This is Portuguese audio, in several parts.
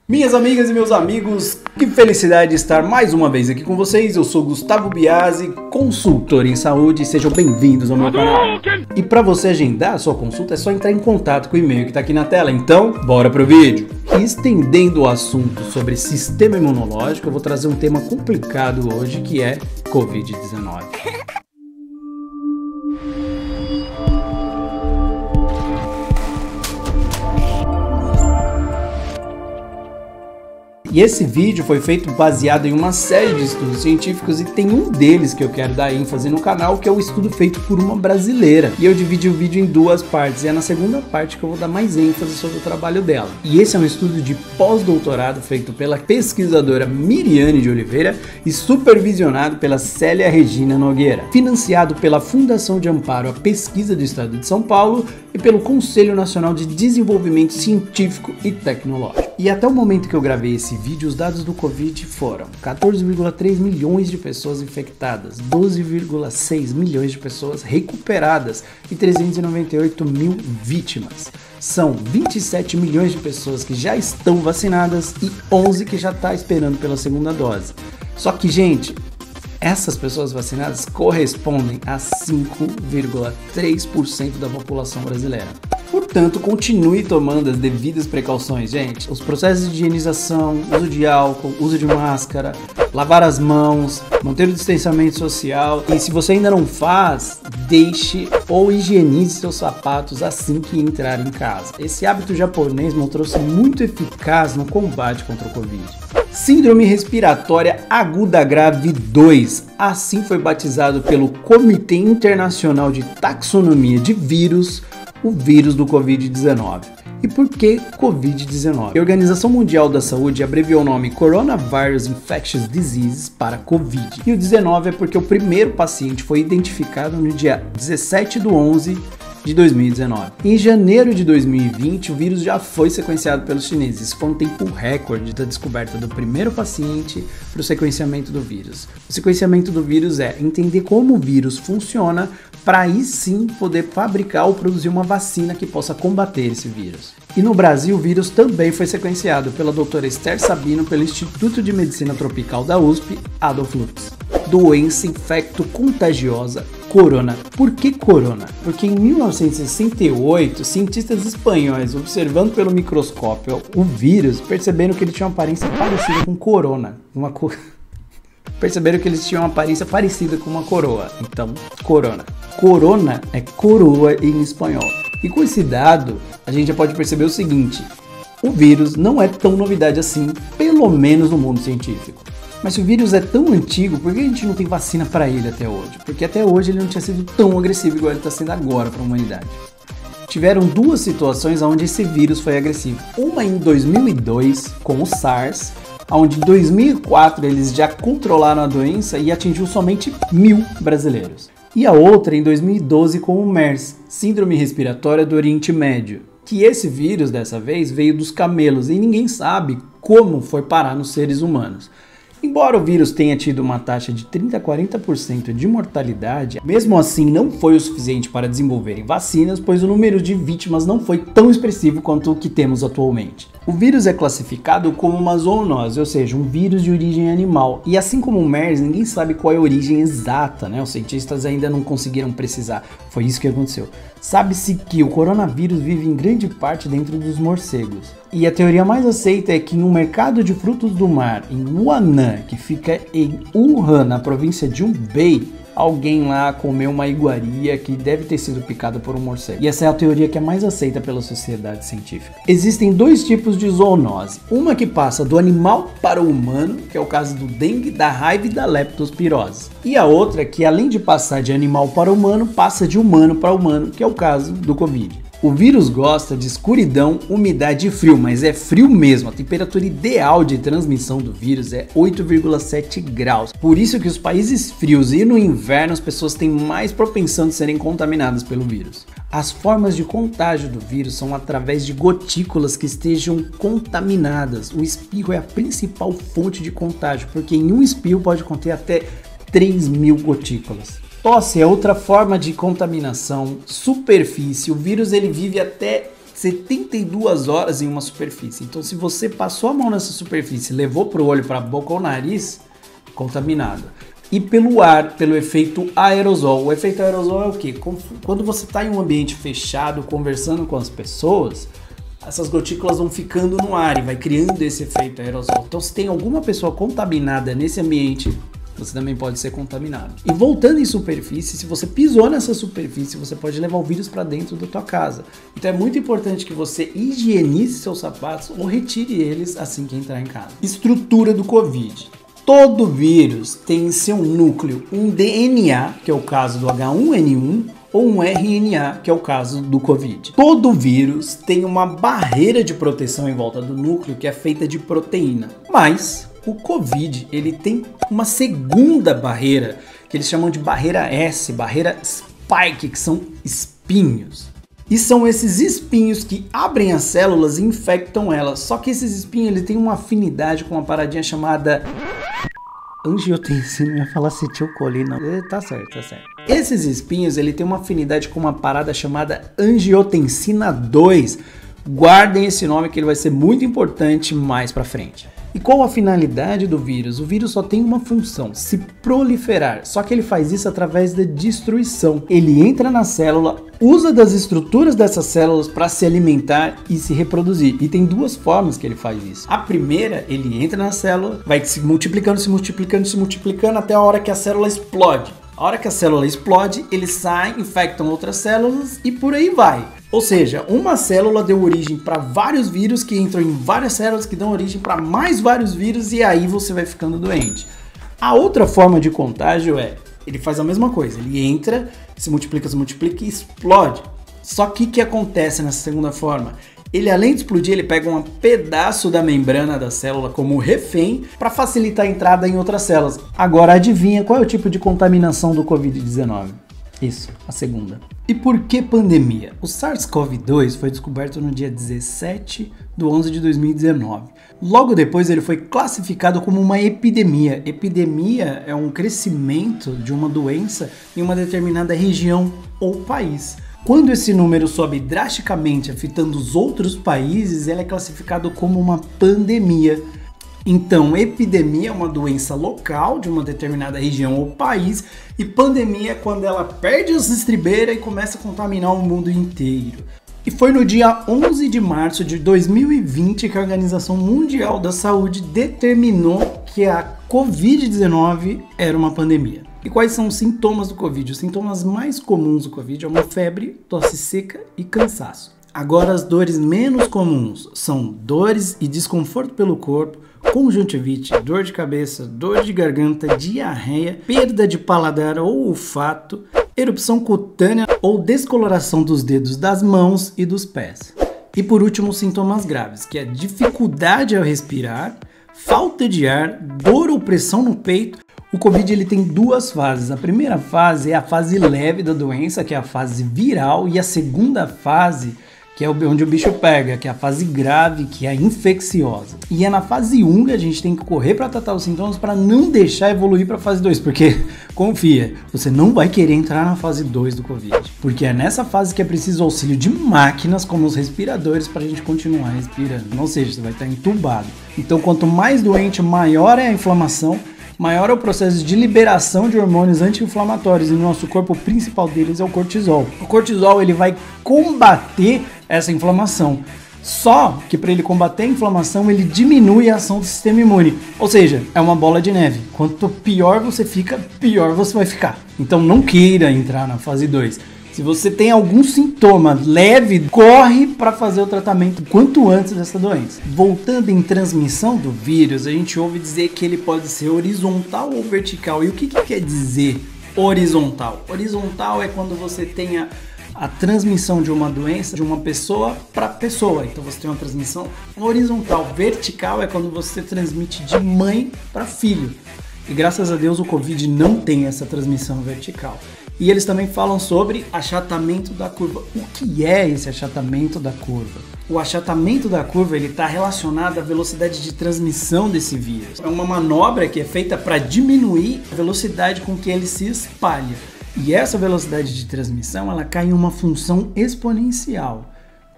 Minhas amigas e meus amigos, que felicidade estar mais uma vez aqui com vocês. Eu sou Gustavo Biasi, consultor em saúde, sejam bem-vindos ao meu canal. E para você agendar a sua consulta é só entrar em contato com o e-mail que está aqui na tela, então bora pro vídeo. E estendendo o assunto sobre sistema imunológico, eu vou trazer um tema complicado hoje que é Covid-19. E esse vídeo foi feito baseado em uma série de estudos científicos e tem um deles que eu quero dar ênfase no canal, que é o estudo feito por uma brasileira. E eu dividi o vídeo em duas partes, e é na segunda parte que eu vou dar mais ênfase sobre o trabalho dela. E esse é um estudo de pós-doutorado feito pela pesquisadora Miriane de Oliveira e supervisionado pela Célia Regina Nogueira, financiado pela Fundação de Amparo à Pesquisa do Estado de São Paulo e pelo Conselho Nacional de Desenvolvimento Científico e Tecnológico. E até o momento que eu gravei esse vídeo, os dados do Covid foram 14,3 milhões de pessoas infectadas, 12,6 milhões de pessoas recuperadas e 398 mil vítimas. São 27 milhões de pessoas que já estão vacinadas e 11 que já estão esperando pela segunda dose. Só que, gente, essas pessoas vacinadas correspondem a 5,3% da população brasileira. Portanto, continue tomando as devidas precauções, gente. Os processos de higienização, uso de álcool, uso de máscara, lavar as mãos, manter o distanciamento social. E se você ainda não faz, deixe ou higienize seus sapatos assim que entrar em casa. Esse hábito japonês mostrou-se muito eficaz no combate contra o Covid. Síndrome respiratória aguda grave 2, assim foi batizado pelo Comitê Internacional de Taxonomia de Vírus, o vírus do Covid-19. E por que Covid-19? A Organização Mundial da Saúde abreviou o nome Coronavirus Infectious Diseases para Covid. E o 19 é porque o primeiro paciente foi identificado no dia 17/11 de 2019. Em janeiro de 2020, o vírus já foi sequenciado pelos chineses. Isso foi um tempo recorde da descoberta do primeiro paciente para o sequenciamento do vírus. O sequenciamento do vírus é entender como o vírus funciona para aí sim poder fabricar ou produzir uma vacina que possa combater esse vírus. E no Brasil, o vírus também foi sequenciado pela doutora Esther Sabino pelo Instituto de Medicina Tropical da USP, Adolf Lutz. Doença infecto-contagiosa, corona. Por que corona? Porque em 1968, cientistas espanhóis, observando pelo microscópio o vírus, perceberam que ele tinha uma aparência parecida com corona. Perceberam que eles tinham uma aparência parecida com uma coroa. Então, corona. Corona é coroa em espanhol. E com esse dado, a gente já pode perceber o seguinte: o vírus não é tão novidade assim, pelo menos no mundo científico. Mas se o vírus é tão antigo, por que a gente não tem vacina para ele até hoje? Porque até hoje ele não tinha sido tão agressivo igual ele está sendo agora para a humanidade. Tiveram duas situações onde esse vírus foi agressivo. Uma em 2002, com o SARS, onde em 2004 eles já controlaram a doença e atingiu somente 1.000 brasileiros. E a outra em 2012 com o MERS, Síndrome Respiratória do Oriente Médio, que esse vírus dessa vez veio dos camelos e ninguém sabe como foi parar nos seres humanos. Embora o vírus tenha tido uma taxa de 30 a 40% de mortalidade, mesmo assim não foi o suficiente para desenvolverem vacinas, pois o número de vítimas não foi tão expressivo quanto o que temos atualmente. O vírus é classificado como uma zoonose, ou seja, um vírus de origem animal, e assim como o MERS, ninguém sabe qual é a origem exata, né? Os cientistas ainda não conseguiram precisar, foi isso que aconteceu. Sabe-se que o coronavírus vive em grande parte dentro dos morcegos. E a teoria mais aceita é que no mercado de frutos do mar, em Huanan, que fica em Wuhan, na província de Hubei, alguém lá comeu uma iguaria que deve ter sido picada por um morcego. E essa é a teoria que é mais aceita pela sociedade científica. Existem dois tipos de zoonose. Uma que passa do animal para o humano, que é o caso do dengue, da raiva e da leptospirose. E a outra que, além de passar de animal para humano, passa de humano para humano, que é o caso do Covid. O vírus gosta de escuridão, umidade e frio, mas é frio mesmo. A temperatura ideal de transmissão do vírus é 8,7 graus. Por isso que os países frios e no inverno as pessoas têm mais propensão de serem contaminadas pelo vírus. As formas de contágio do vírus são através de gotículas que estejam contaminadas. O espirro é a principal fonte de contágio, porque em um espirro pode conter até 3.000 gotículas. Tosse é outra forma de contaminação. Superfície, o vírus ele vive até 72 horas em uma superfície. Então, se você passou a mão nessa superfície, levou para o olho, para a boca ou nariz, contaminado. E pelo ar, pelo efeito aerosol. O efeito aerosol é o quê? Quando você está em um ambiente fechado, conversando com as pessoas, essas gotículas vão ficando no ar e vai criando esse efeito aerosol. Então, se tem alguma pessoa contaminada nesse ambiente, você também pode ser contaminado. E voltando em superfície, se você pisou nessa superfície, você pode levar o vírus para dentro da tua casa. Então é muito importante que você higienize seus sapatos ou retire eles assim que entrar em casa. Estrutura do Covid. Todo vírus tem em seu núcleo um DNA, que é o caso do H1N1, ou um RNA, que é o caso do Covid. Todo vírus tem uma barreira de proteção em volta do núcleo que é feita de proteína. Mas o Covid, ele tem uma segunda barreira, que eles chamam de barreira S, barreira spike, que são espinhos. E são esses espinhos que abrem as células e infectam elas. Só que esses espinhos, ele tem uma afinidade com uma paradinha chamada angiotensina. Eu ia falar acetilcolina. Tá certo, tá certo. Esses espinhos, ele tem uma afinidade com uma parada chamada angiotensina 2. Guardem esse nome que ele vai ser muito importante mais pra frente. E qual a finalidade do vírus? O vírus só tem uma função, se proliferar, só que ele faz isso através da destruição. Ele entra na célula, usa das estruturas dessas células para se alimentar e se reproduzir. E tem duas formas que ele faz isso. A primeira, ele entra na célula, vai se multiplicando, se multiplicando, se multiplicando até a hora que a célula explode. A hora que a célula explode, ele sai, infectam outras células e por aí vai. Ou seja, uma célula deu origem para vários vírus que entram em várias células que dão origem para mais vários vírus e aí você vai ficando doente. A outra forma de contágio é, ele faz a mesma coisa, ele entra, se multiplica e explode. Só que o que acontece nessa segunda forma? Ele, além de explodir, ele pega um pedaço da membrana da célula como refém para facilitar a entrada em outras células. Agora adivinha qual é o tipo de contaminação do Covid-19? Isso, a segunda. E por que pandemia? O SARS-CoV-2 foi descoberto no dia 17 de 11 de 2019. Logo depois ele foi classificado como uma epidemia. Epidemia é um crescimento de uma doença em uma determinada região ou país. Quando esse número sobe drasticamente, afetando os outros países, ele é classificado como uma pandemia. Então, epidemia é uma doença local de uma determinada região ou país, e pandemia é quando ela perde as estribeiras e começa a contaminar o mundo inteiro. E foi no dia 11 de março de 2020 que a Organização Mundial da Saúde determinou que a Covid-19 era uma pandemia. E quais são os sintomas do Covid? Os sintomas mais comuns do Covid é uma febre, tosse seca e cansaço. Agora, as dores menos comuns são dores e desconforto pelo corpo, conjuntivite, dor de cabeça, dor de garganta, diarreia, perda de paladar ou olfato, erupção cutânea ou descoloração dos dedos das mãos e dos pés. E por último, sintomas graves, que é dificuldade ao respirar, falta de ar, dor ou pressão no peito. O Covid ele tem duas fases. A primeira fase é a fase leve da doença, que é a fase viral, e a segunda fase, que é onde o bicho pega, que é a fase grave, que é a infecciosa. E é na fase 1 que a gente tem que correr para tratar os sintomas para não deixar evoluir para a fase 2, porque, confia, você não vai querer entrar na fase 2 do Covid, porque é nessa fase que é preciso auxílio de máquinas como os respiradores para a gente continuar respirando, ou seja, você vai estar entubado. Então, quanto mais doente, maior é a inflamação, maior é o processo de liberação de hormônios anti-inflamatórios, e no nosso corpo o principal deles é o cortisol. O cortisol ele vai combater essa inflamação, só que para ele combater a inflamação ele diminui a ação do sistema imune, ou seja, é uma bola de neve. Quanto pior você fica, pior você vai ficar. Então não queira entrar na fase 2. Se você tem algum sintoma leve, corre para fazer o tratamento quanto antes dessa doença. Voltando em transmissão do vírus, a gente ouve dizer que ele pode ser horizontal ou vertical. E o que quer dizer horizontal? Horizontal é quando você tem a transmissão de uma doença de uma pessoa para pessoa. Então você tem uma transmissão horizontal. Vertical é quando você transmite de mãe para filho. E graças a Deus o Covid não tem essa transmissão vertical. E eles também falam sobre achatamento da curva. O que é esse achatamento da curva? O achatamento da curva está relacionado à velocidade de transmissão desse vírus. É uma manobra que é feita para diminuir a velocidade com que ele se espalha. E essa velocidade de transmissão ela cai em uma função exponencial.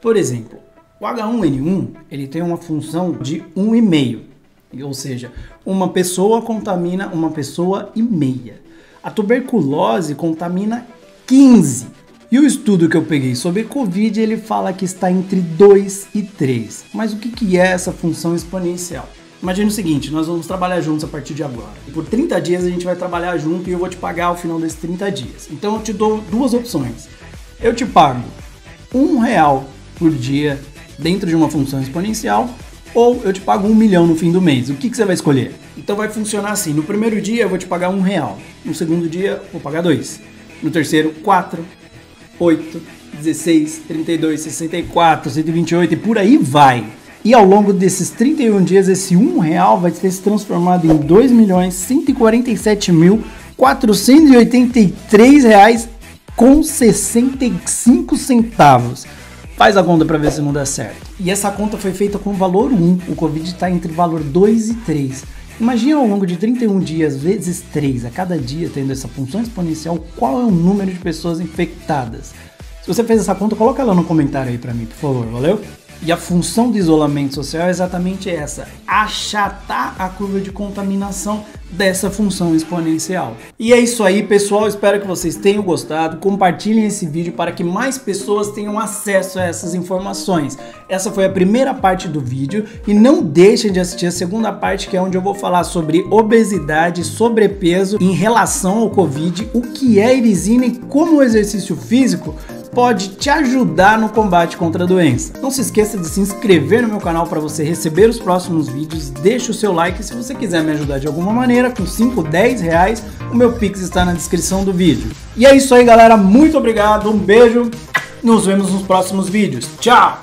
Por exemplo, o H1N1 ele tem uma função de 1,5, ou seja, uma pessoa contamina uma pessoa e meia. A tuberculose contamina 15. E o estudo que eu peguei sobre Covid, ele fala que está entre 2 e 3. Mas o que é essa função exponencial? Imagina o seguinte, nós vamos trabalhar juntos a partir de agora. E por 30 dias a gente vai trabalhar junto e eu vou te pagar ao final desses 30 dias. Então eu te dou duas opções. Eu te pago R$1 por dia dentro de uma função exponencial, ou eu te pago 1 milhão no fim do mês. O que você vai escolher? Então vai funcionar assim, no primeiro dia eu vou te pagar R$1, no segundo dia vou pagar 2, no terceiro 4, 8, 16, 32, 64, 128 e por aí vai. E ao longo desses 31 dias, esse R$1 vai ter se transformado em R$2.147.483,65. Faz a conta para ver se não dá certo. E essa conta foi feita com valor 1, o Covid está entre valor 2 e 3. Imagina ao longo de 31 dias vezes 3, a cada dia tendo essa função exponencial, qual é o número de pessoas infectadas? Se você fez essa conta, coloca ela no comentário aí para mim, por favor, valeu? E a função do isolamento social é exatamente essa, achatar a curva de contaminação dessa função exponencial. E é isso aí, pessoal, espero que vocês tenham gostado, compartilhem esse vídeo para que mais pessoas tenham acesso a essas informações. Essa foi a primeira parte do vídeo e não deixem de assistir a segunda parte, que é onde eu vou falar sobre obesidade, sobrepeso em relação ao Covid, o que é irisina e como o exercício físico pode te ajudar no combate contra a doença. Não se esqueça de se inscrever no meu canal para você receber os próximos vídeos, deixa o seu like se você quiser me ajudar de alguma maneira, com 5, 10 reais, o meu Pix está na descrição do vídeo. E é isso aí, galera, muito obrigado, um beijo, nos vemos nos próximos vídeos, tchau!